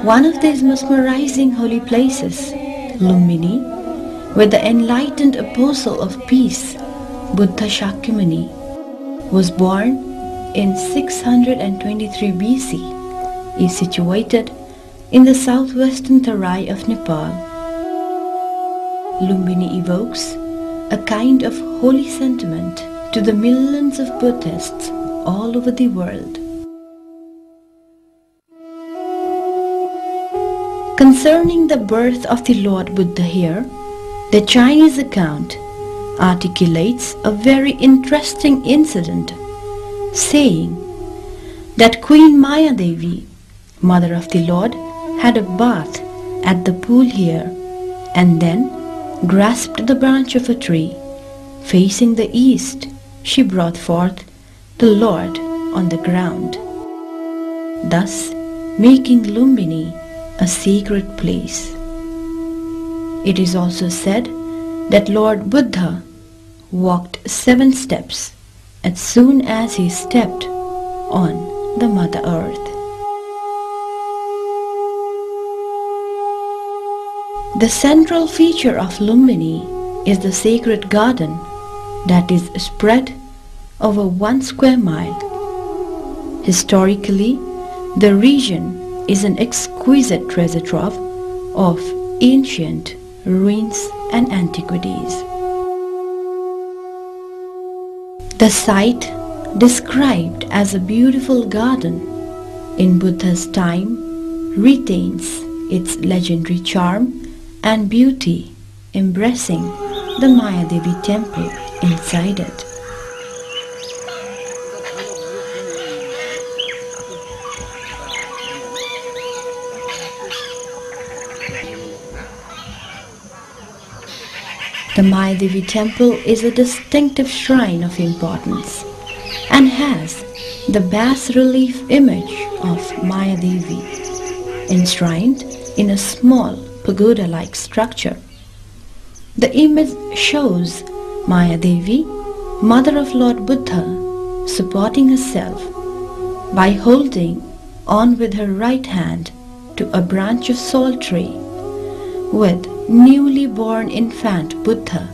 One of these mesmerizing holy places, Lumbini, where the enlightened apostle of peace, Buddha Shakyamuni, was born in 623 BC, is situated in the southwestern Terai of Nepal. Lumbini evokes a kind of holy sentiment to the millions of Buddhists all over the world. Concerning the birth of the Lord Buddha here, the Chinese account articulates a very interesting incident, saying that Queen Maya Devi, mother of the Lord, had a bath at the pool here and then grasped the branch of a tree. Facing the east, she brought forth the Lord on the ground, thus making Lumbini a sacred place. It is also said that Lord Buddha walked 7 steps as soon as he stepped on the Mother Earth. The central feature of Lumbini is the sacred garden that is spread over 1 square mile. Historically, the region is an exquisite treasure trove of ancient ruins and antiquities. The site, described as a beautiful garden in Buddha's time, retains its legendary charm and beauty, embracing the Maya Devi temple inside it. The Maya Devi temple is a distinctive shrine of importance and has the bas-relief image of Maya Devi enshrined in a small pagoda-like structure. The image shows Maya Devi, mother of Lord Buddha, supporting herself by holding on with her right hand to a branch of salt tree, with newly born infant Buddha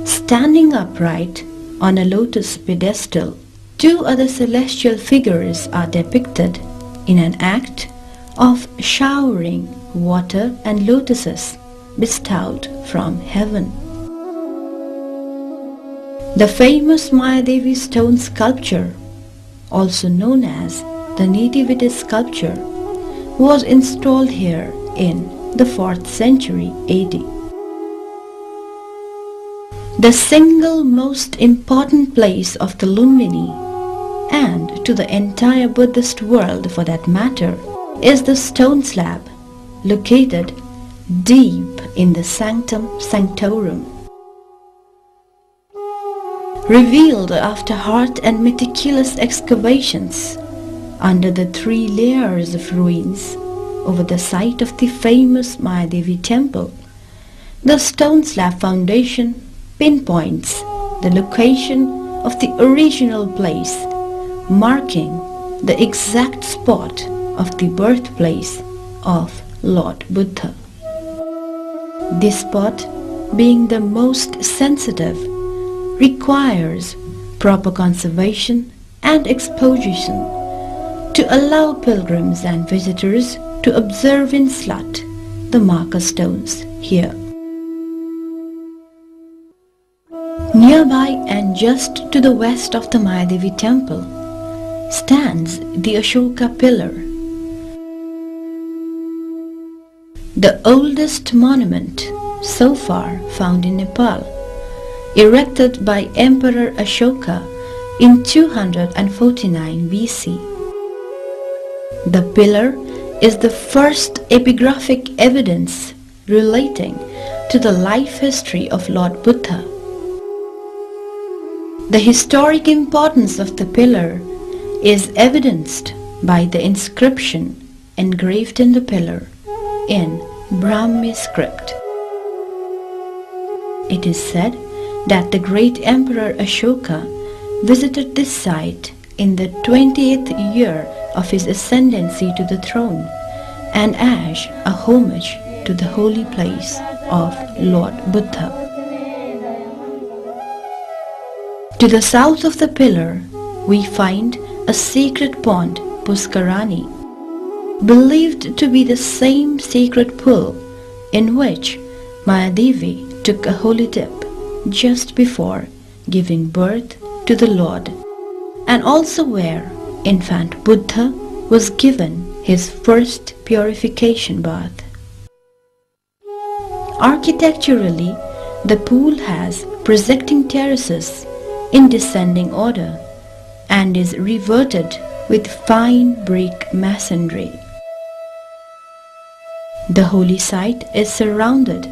standing upright on a lotus pedestal. 2 other celestial figures are depicted in an act of showering water and lotuses bestowed from heaven. The famous Maya Devi stone sculpture, also known as the Nativity sculpture, was installed here in the 4th century AD. The single most important place of the Lumbini, and to the entire Buddhist world for that matter, is the stone slab located deep in the Sanctum Sanctorum. Revealed after hard and meticulous excavations under the 3 layers of ruins over the site of the famous Maya Devi temple, the stone slab foundation pinpoints the location of the original place, marking the exact spot of the birthplace of Lord Buddha. This spot, being the most sensitive, requires proper conservation and exposition to allow pilgrims and visitors to observe in slut the marker stones here. Nearby and just to the west of the Maya Devi temple stands the Ashoka pillar, the oldest monument so far found in Nepal, erected by Emperor Ashoka in 249 BC. The pillar is the first epigraphic evidence relating to the life history of Lord Buddha. The historic importance of the pillar is evidenced by the inscription engraved in the pillar in Brahmi script. It is said that the great Emperor Ashoka visited this site in the 20th year of his ascendancy to the throne, and as a homage to the holy place of Lord Buddha. To the south of the pillar, we find a sacred pond, Puskarani, believed to be the same sacred pool in which Mayadevi took a holy dip just before giving birth to the Lord, and also where infant Buddha was given his first purification bath. Architecturally, the pool has projecting terraces in descending order and is reverted with fine brick masonry. The holy site is surrounded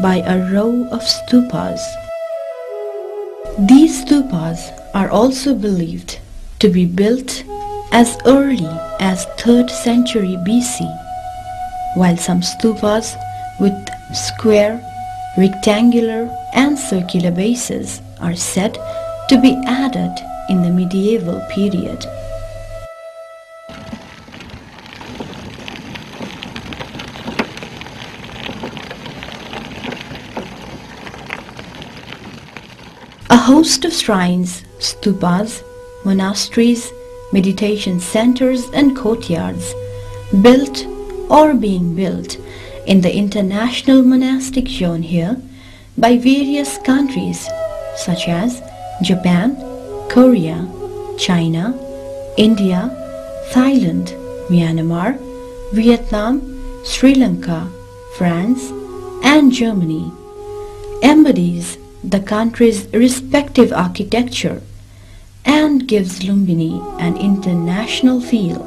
by a row of stupas. These stupas are also believed to be built as early as 3rd century BC, while some stupas with square, rectangular and circular bases are said to be added in the medieval period. A host of shrines, stupas, monasteries, meditation centers and courtyards built or being built in the international monastic zone here by various countries such as Japan, Korea, China, India, Thailand, Myanmar, Vietnam, Sri Lanka, France and Germany embodies the country's respective architecture and gives Lumbini an international feel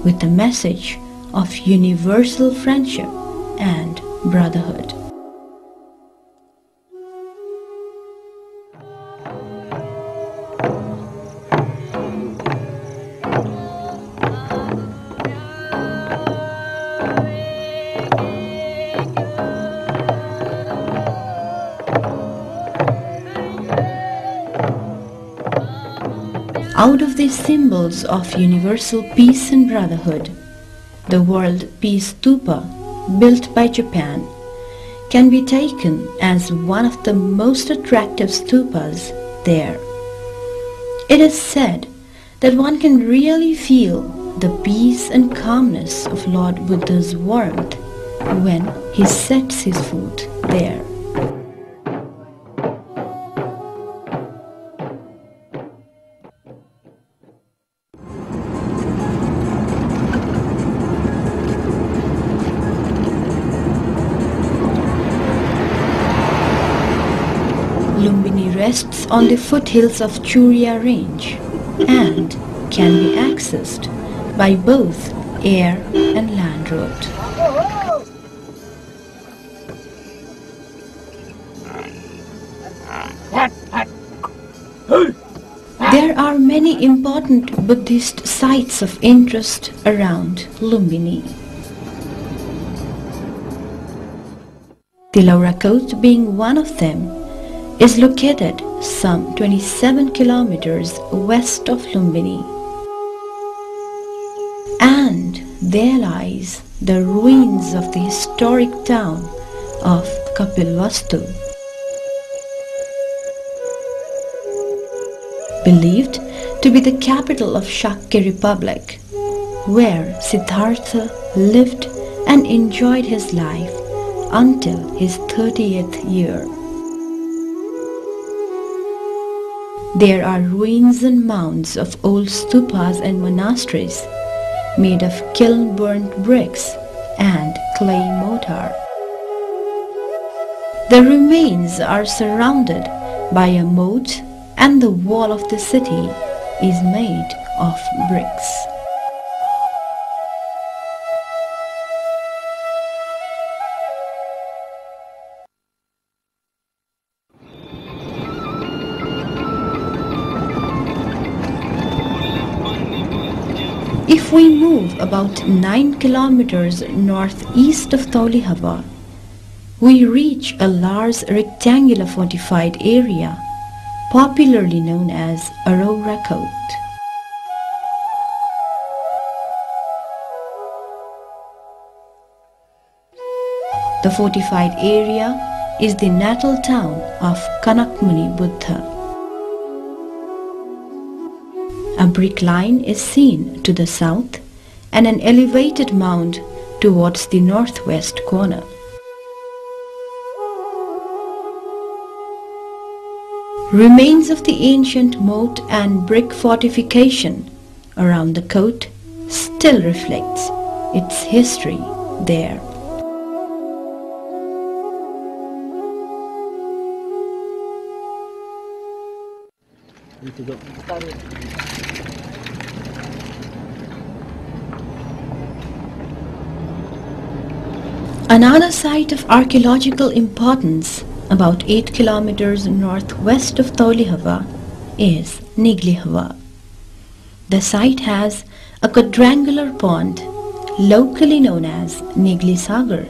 with the message of universal friendship and brotherhood. Out of these symbols of universal peace and brotherhood, the World Peace Stupa, built by Japan, can be taken as one of the most attractive stupas there. It is said that one can really feel the peace and calmness of Lord Buddha's warmth when he sets his foot there. Lumbini rests on the foothills of Churia range and can be accessed by both air and land route. There are many important Buddhist sites of interest around Lumbini. Tilarakot being one of them is located some 27 kilometers west of Lumbini. And there lies the ruins of the historic town of Kapilvastu. Believed to be the capital of Shakya Republic, where Siddhartha lived and enjoyed his life until his 30th year. There are ruins and mounds of old stupas and monasteries made of kiln-burnt bricks and clay mortar. The remains are surrounded by a moat and the wall of the city is made of bricks. If we move about 9 kilometers northeast of Taulihaba, we reach a large rectangular fortified area popularly known as Arorakot. The fortified area is the natal town of Kanakmuni Buddha. A brick line is seen to the south and an elevated mound towards the northwest corner. Remains of the ancient moat and brick fortification around the coat still reflects its history there. Another site of archaeological importance about 8 kilometers northwest of Taulihava is Niglihava. The site has a quadrangular pond locally known as Nigli Sagar,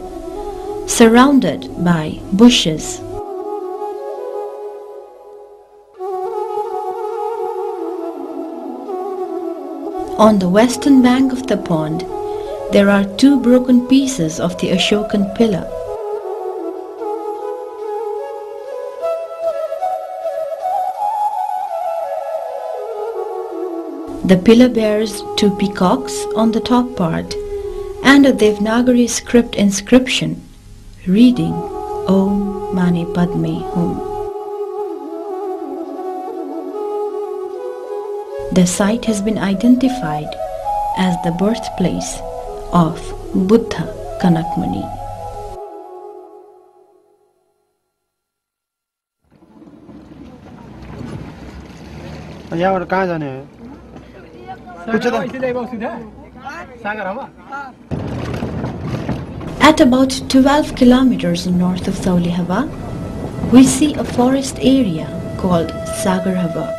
surrounded by bushes. On the western bank of the pond, there are 2 broken pieces of the Ashokan pillar. The pillar bears 2 peacocks on the top part and a Devanagari script inscription reading Om Mani Padme Hum. The site has been identified as the birthplace of Buddha Kanakmuni. यहाँ कहाँ जाने हैं? At about 12 kilometers north of Taulihava, we see a forest area called Sagarhava.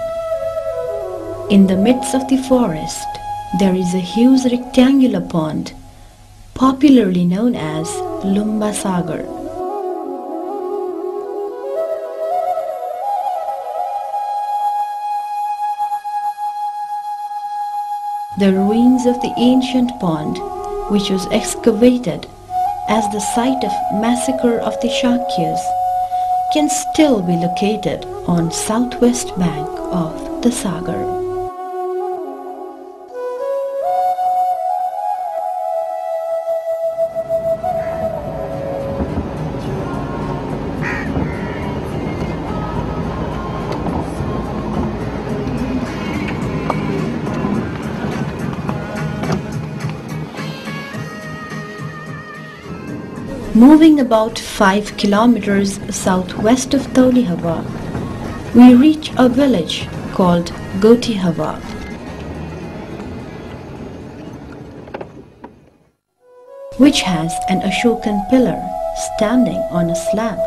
In the midst of the forest, there is a huge rectangular pond, popularly known as Lumba Sagar. The ruins of the ancient pond, which was excavated as the site of massacre of the Shakyas, can still be located on southwest bank of the Sagar. Moving about 5 kilometers southwest of Taulihava, we reach a village called Gotihava. Which has an Ashokan pillar standing on a slab.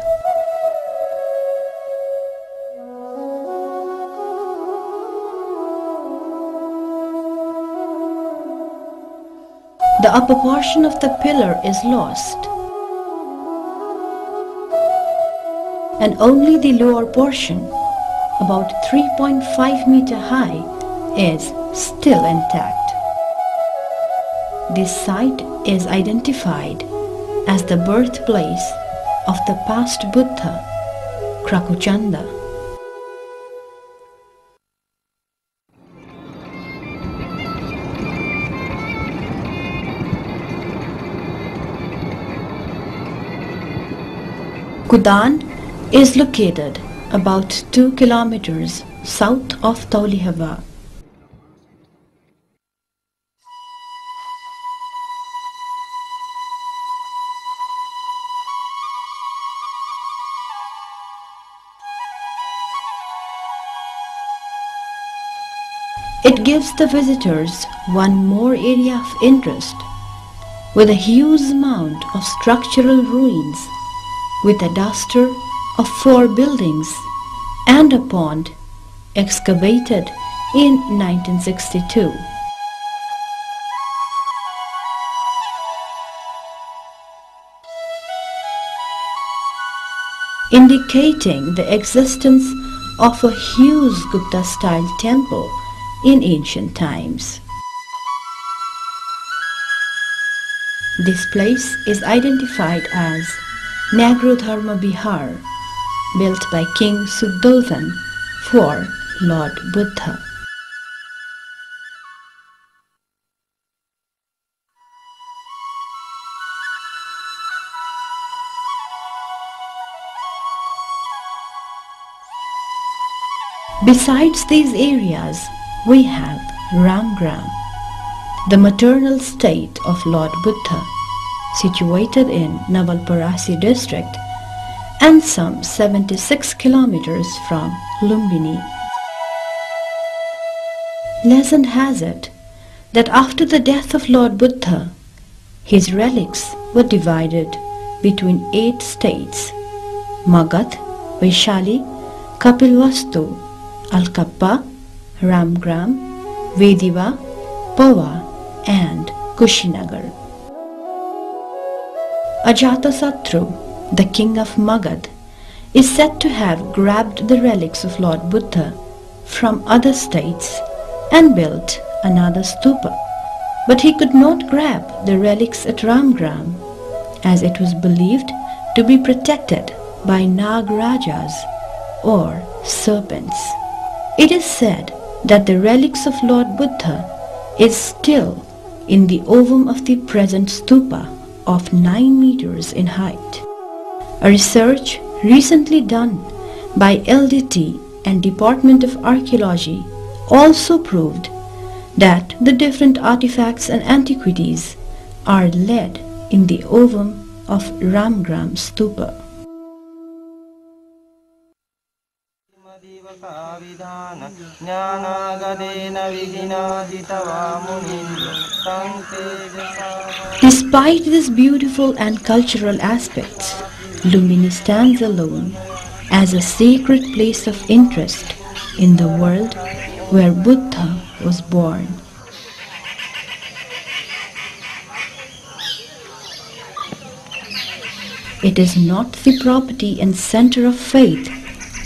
The upper portion of the pillar is lost, and only the lower portion, about 3.5 meter high, is still intact. This site is identified as the birthplace of the past Buddha, Krakuchanda. Kudan is located about 2 kilometers south of Taulihava. It gives the visitors one more area of interest, with a huge amount of structural ruins, with a duster of 4 buildings and a pond excavated in 1962. Indicating the existence of a huge Gupta-style temple in ancient times. This place is identified as Nagrodharma Bihar, built by King Sudodhan for Lord Buddha. Besides these areas, we have Ramgram, the maternal state of Lord Buddha, situated in Navalparasi district and some 76 kilometers from Lumbini. Legend has it that after the death of Lord Buddha, his relics were divided between 8 states: Magadh, Vaishali, Kapilvastu, Alkappa, Ramgram, Vediva, Pawa and Kushinagar. Ajatasattu, the king of Magadh, is said to have grabbed the relics of Lord Buddha from other states and built another stupa. But he could not grab the relics at Ramgram, as it was believed to be protected by Nagrajas or serpents. It is said that the relics of Lord Buddha is still in the ovum of the present stupa of 9 meters in height. A research recently done by LDT and Department of Archaeology also proved that the different artifacts and antiquities are laid in the ovum of Ramgram stupa. Despite these beautiful and cultural aspects, Lumbini stands alone as a sacred place of interest in the world where Buddha was born. It is not the property and center of faith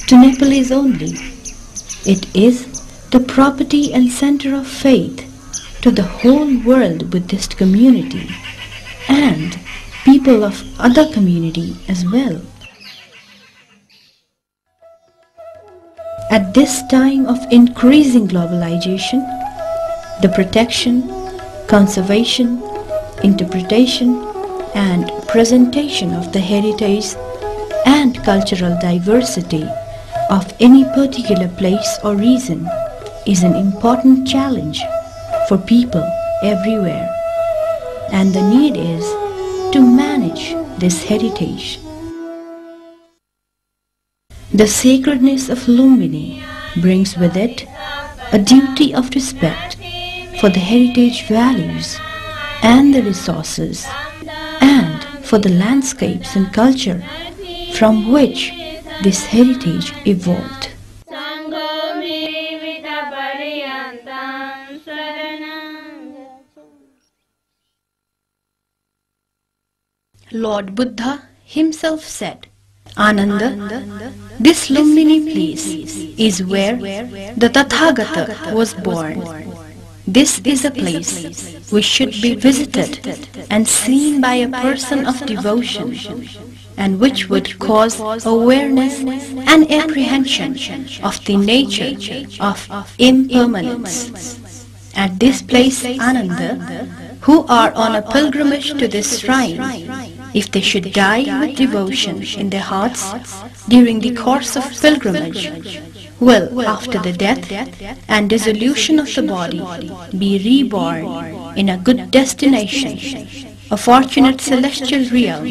to Nepalese only. It is the property and center of faith to the whole world Buddhist community and people of other community as well. At this time of increasing globalization, the protection, conservation, interpretation and presentation of the heritage and cultural diversity of any particular place or region is an important challenge for people everywhere, and the need is to manage this heritage. The sacredness of Lumbini brings with it a duty of respect for the heritage values and the resources and for the landscapes and culture from which this heritage evolved. Lord Buddha himself said, Ananda, this Lumbini place is where the Tathagata was born. This is a place which should be visited and seen by a person of devotion, and which would cause awareness and apprehension of the nature of impermanence. At this place, Ananda, who are on a pilgrimage to this shrine, if they should die with devotion in their hearts during the course of pilgrimage, will, after the death and dissolution of the body, be reborn in a good destination, a fortunate celestial realm,